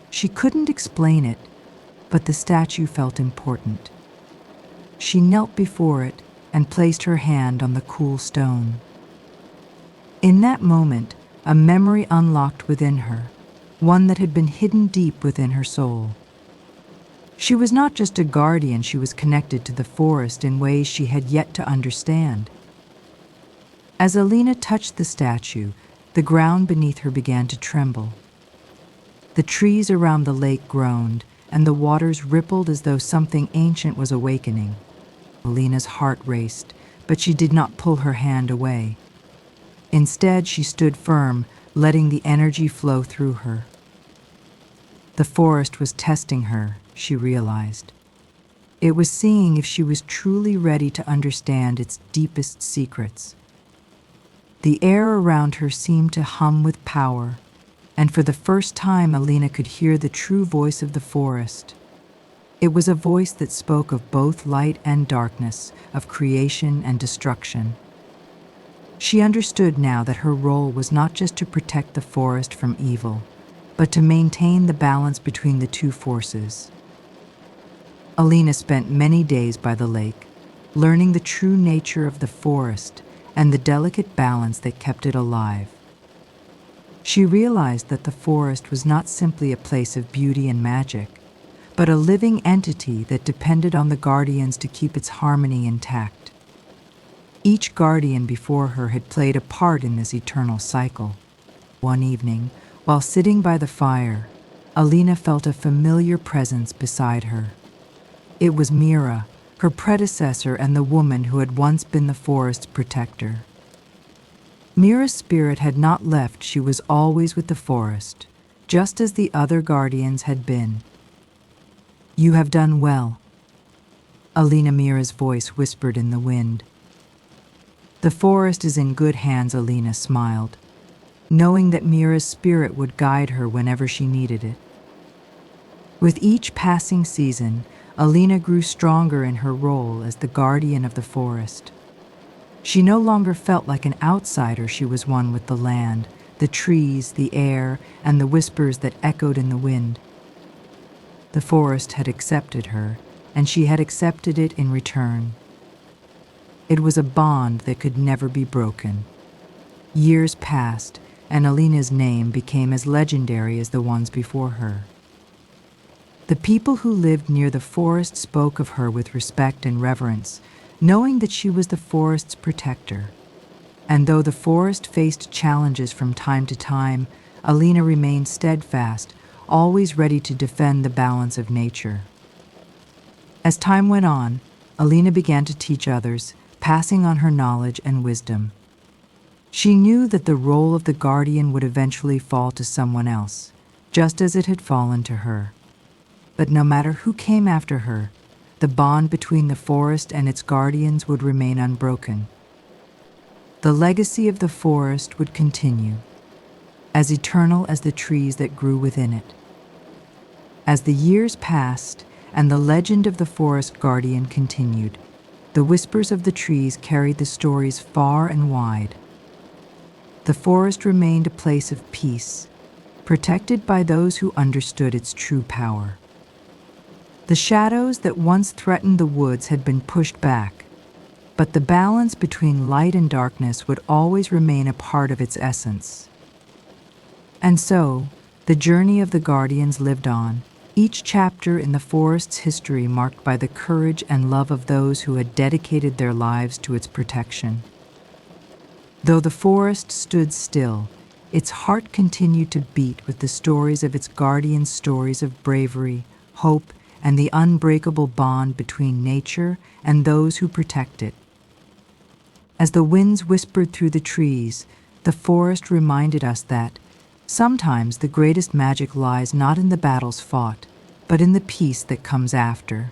Speaker 1: She couldn't explain it, but the statue felt important. She knelt before it and placed her hand on the cool stone. In that moment, a memory unlocked within her, one that had been hidden deep within her soul. She was not just a guardian, she was connected to the forest in ways she had yet to understand. As Alina touched the statue, the ground beneath her began to tremble. The trees around the lake groaned, and the waters rippled as though something ancient was awakening. Alina's heart raced, but she did not pull her hand away. Instead, she stood firm, letting the energy flow through her. The forest was testing her, she realized. It was seeing if she was truly ready to understand its deepest secrets. The air around her seemed to hum with power, and for the first time Alina could hear the true voice of the forest. It was a voice that spoke of both light and darkness, of creation and destruction. She understood now that her role was not just to protect the forest from evil, but to maintain the balance between the two forces. Alina spent many days by the lake, learning the true nature of the forest and the delicate balance that kept it alive. She realized that the forest was not simply a place of beauty and magic, but a living entity that depended on the guardians to keep its harmony intact. Each guardian before her had played a part in this eternal cycle. One evening, while sitting by the fire, Alina felt a familiar presence beside her. It was Mira, her predecessor and the woman who had once been the forest's protector. Mira's spirit had not left. She was always with the forest, just as the other guardians had been. "You have done well," Alina Mira's voice whispered in the wind. "The forest is in good hands," Alina smiled, knowing that Mira's spirit would guide her whenever she needed it. With each passing season, Alina grew stronger in her role as the guardian of the forest. She no longer felt like an outsider. She was one with the land, the trees, the air, and the whispers that echoed in the wind. The forest had accepted her, and she had accepted it in return. It was a bond that could never be broken. Years passed, and Alina's name became as legendary as the ones before her. The people who lived near the forest spoke of her with respect and reverence, knowing that she was the forest's protector. And though the forest faced challenges from time to time, Alina remained steadfast, always ready to defend the balance of nature. As time went on, Alina began to teach others, passing on her knowledge and wisdom. She knew that the role of the guardian would eventually fall to someone else, just as it had fallen to her. But no matter who came after her, the bond between the forest and its guardians would remain unbroken. The legacy of the forest would continue, as eternal as the trees that grew within it. As the years passed and the legend of the forest guardian continued, the whispers of the trees carried the stories far and wide. The forest remained a place of peace, protected by those who understood its true power. The shadows that once threatened the woods had been pushed back, but the balance between light and darkness would always remain a part of its essence. And so, the journey of the guardians lived on, each chapter in the forest's history marked by the courage and love of those who had dedicated their lives to its protection. Though the forest stood still, its heart continued to beat with the stories of its guardians, stories of bravery, hope, and the unbreakable bond between nature and those who protect it. As the winds whispered through the trees, the forest reminded us that sometimes the greatest magic lies not in the battles fought, but in the peace that comes after.